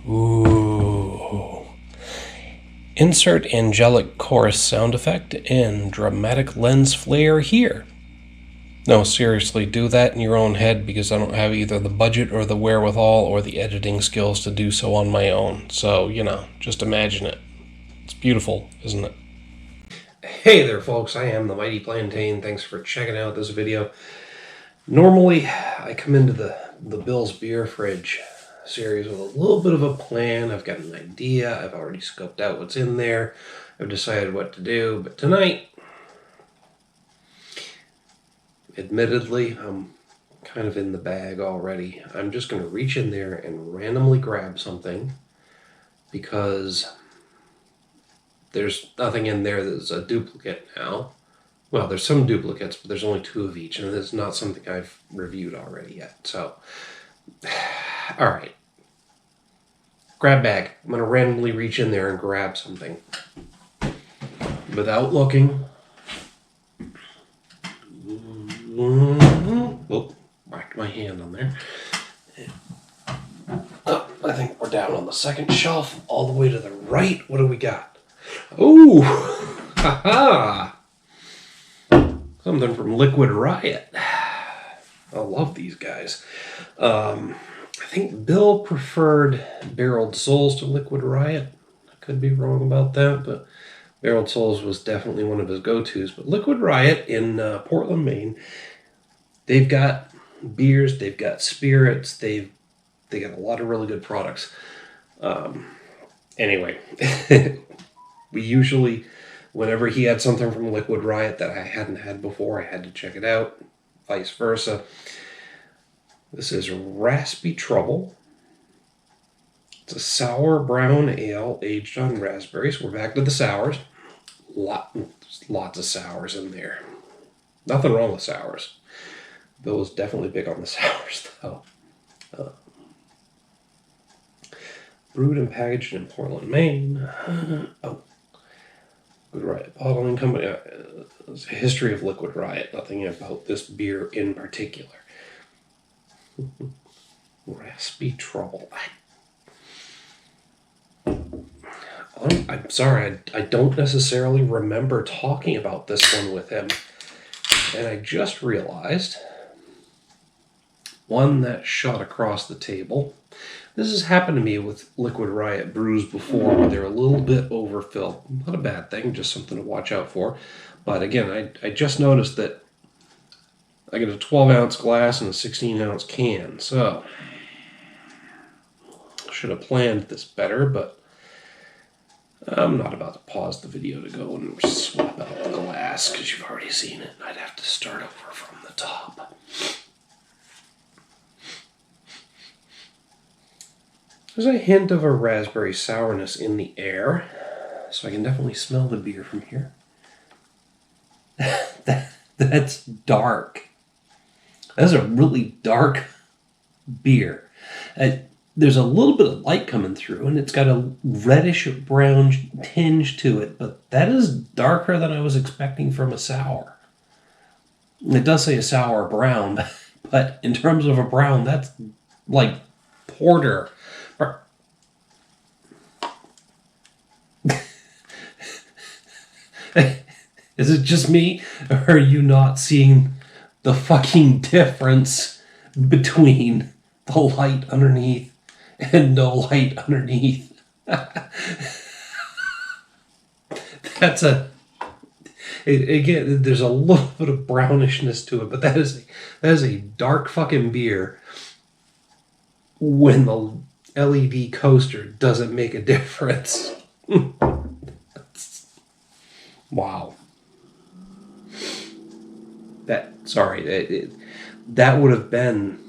Ooh. Insert angelic chorus sound effect and dramatic lens flare here. No, seriously, do that in your own head because I don't have either the budget or the wherewithal or the editing skills to do so on my own. So, just imagine it. It's beautiful, isn't it? Hey there, folks. I am the Mighty Plantain. Thanks for checking out this video. Normally, I come into the Bill's Beer Fridge series with a little bit of a plan. I've got an idea. I've already scoped out what's in there. I've decided what to do. But tonight, admittedly, I'm kind of in the bag already. I'm just going to reach in there and randomly grab something because there's nothing in there that's a duplicate now. Well, there's some duplicates, but there's only 2 of each, and it's not something I've reviewed already yet. So, all right. Grab bag. I'm going to randomly reach in there and grab something. Without looking. Oh, whacked my hand on there. Oh, I think we're down on the second shelf, all the way to the right. What do we got? Oh, haha. Something from Liquid Riot. I love these guys. I think Bill preferred Barreled Souls to Liquid Riot. I could be wrong about that, but Barreled Souls was definitely one of his go-tos. But Liquid Riot in Portland, Maine, they've got beers, they've got spirits, they got a lot of really good products. Anyway, we usually, whenever he had something from Liquid Riot that I hadn't had before, I had to check it out, vice versa. This is Raspy Trouble. It's a sour brown ale aged on raspberries. We're back to the sours. Lots of sours in there. Nothing wrong with sours. Bill was definitely big on the sours, though. Brewed and packaged in Portland, Maine. Liquid Riot Bottling Company. There's a history of Liquid Riot. Nothing about this beer in particular. Raspy Trouble. I'm sorry, I don't necessarily remember talking about this one with him. And I just realized one that shot across the table. This has happened to me with Liquid Riot brews before where they're a little bit overfilled. Not a bad thing, just something to watch out for. But again, I just noticed that I get a 12-ounce glass and a 16-ounce can. So, I should have planned this better, but I'm not about to pause the video to go and swap out the glass because you've already seen it. I'd have to start over from the top. There's a hint of a raspberry sourness in the air, so I can definitely smell the beer from here. That's dark. That's a really dark beer. There's a little bit of light coming through, and it's got a reddish brown tinge to it, but that is darker than I was expecting from a sour. It does say a sour brown, but in terms of a brown, that's like porter. Is it just me, or are you not seeing the fucking difference between the light underneath and no light underneath? Again, there's a little bit of brownishness to it, but that is a dark fucking beer when the LED coaster doesn't make a difference. Wow. That would have been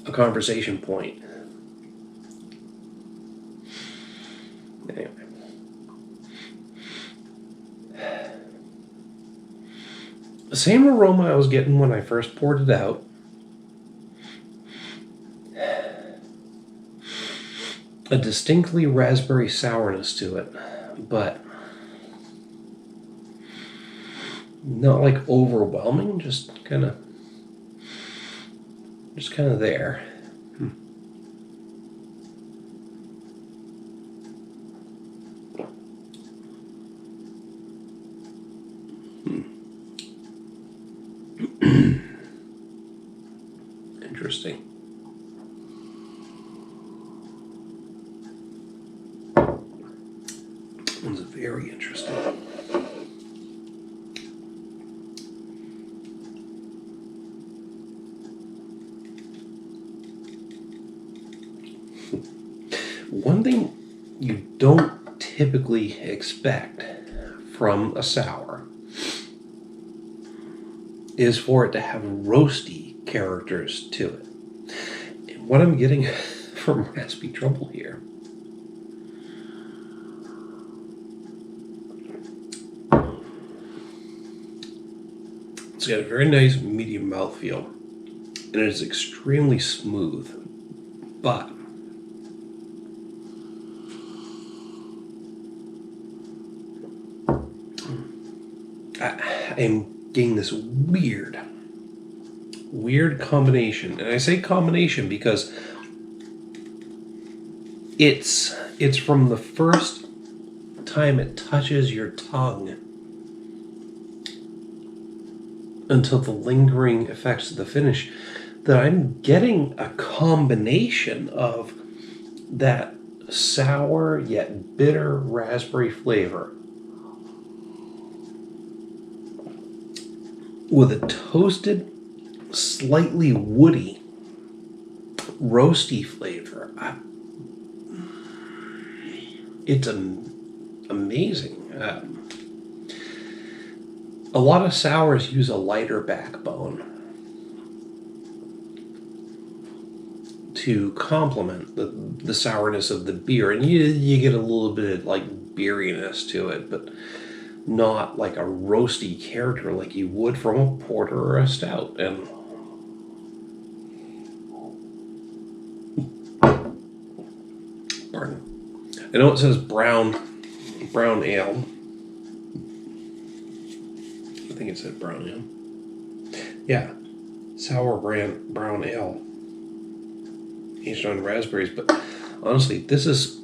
a conversation point. Anyway. The same aroma I was getting when I first poured it out. A distinctly raspberry sourness to it, but not like overwhelming, just kind of there. interesting. It's very interesting. One thing you don't typically expect from a sour is for it to have roasty characters to it. And what I'm getting from Raspy Trouble here it's got a very nice medium mouthfeel, and it is extremely smooth, but I'm getting this weird combination. And I say combination because it's from the first time it touches your tongue until the lingering effects of the finish, that I'm getting a combination of that sour yet bitter raspberry flavor with a toasted, slightly woody, roasty flavor. It's amazing. A lot of sours use a lighter backbone to complement the sourness of the beer, and you get a little bit of like beeriness to it, but not like a roasty character like you would from a porter or a stout. And pardon, I know it says brown ale. I think it said brown ale. Yeah, sour brown ale aged on raspberries. But honestly, this is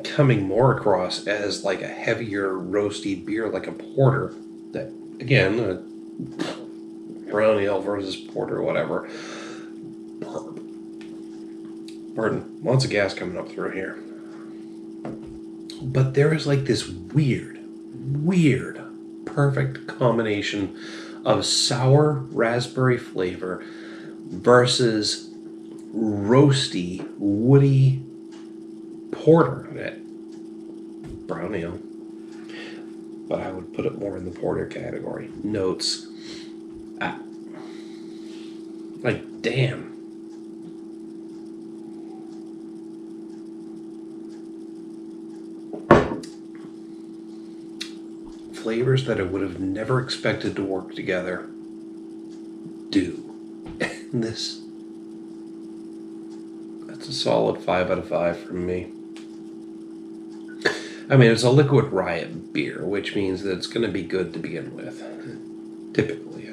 coming more across as like a heavier roasty beer, like a porter. That again, brown ale versus porter, whatever. Pardon, lots of gas coming up through here. But there is like this weird, perfect combination of sour raspberry flavor versus roasty, woody porter. Brown ale. But I would put it more in the porter category. Notes. Like, damn. Flavors that I would have never expected to work together do. That's a solid 5 out of 5 from me. I mean, it's a Liquid Riot beer, which means that it's going to be good to begin with. Typically.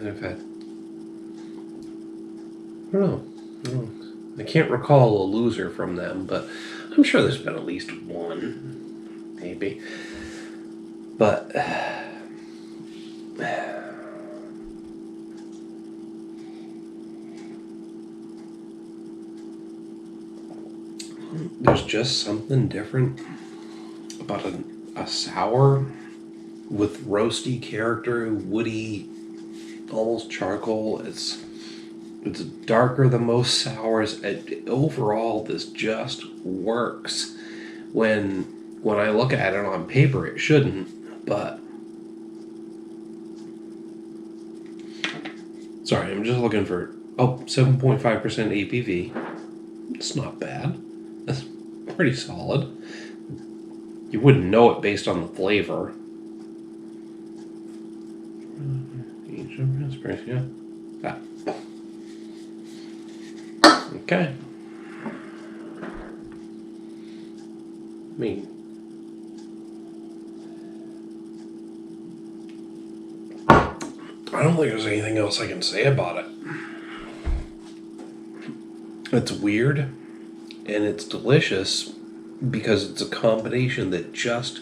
I've had... I don't know. I can't recall a loser from them, but I'm sure there's been at least one. Maybe. But... there's just something different about a sour with roasty character, woody, almost charcoal. It's darker than most sours. Overall, this just works. When I look at it on paper, it shouldn't, but sorry, I'm just looking for 7.5% ABV. It's not bad. That's pretty solid. You wouldn't know it based on the flavor. Yeah. Okay. I mean, I don't think there's anything else I can say about it. It's weird and it's delicious because it's a combination that just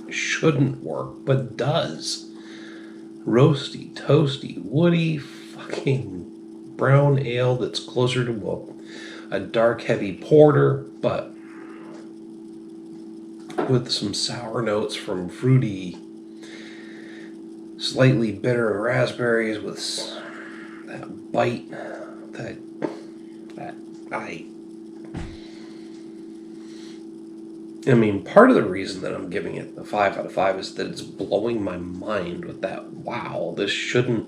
shouldn't work, but does. Roasty, toasty, woody, fucking brown ale that's closer to a dark, heavy porter, but with some sour notes from fruity, slightly bitter raspberries with that bite, that I mean, part of the reason that I'm giving it a 5 out of 5 is that it's blowing my mind with that, wow, this shouldn't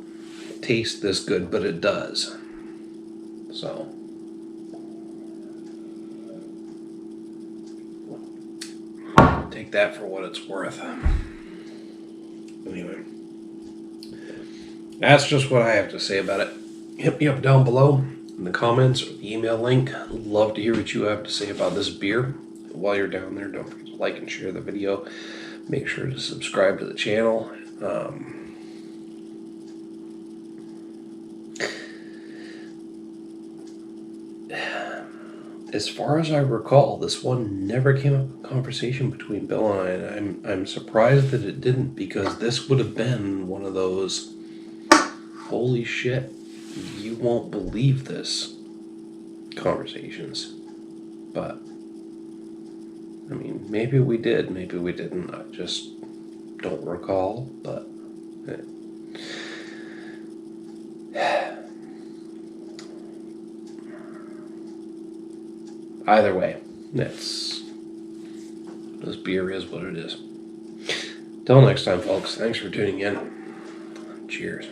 taste this good, but it does. So, take that for what it's worth. Anyway, that's just what I have to say about it. Hit me up down below in the comments or the email link. I'd love to hear what you have to say about this beer. While you're down there, don't forget to like and share the video. Make sure to subscribe to the channel. As far as I recall, this one never came up in conversation between Bill and I, and I'm surprised that it didn't, because this would have been one of those, holy shit, you won't believe this conversations. But I mean, maybe we did, maybe we didn't. I just don't recall, but either way, this beer is what it is. Till next time, folks, thanks for tuning in. Cheers.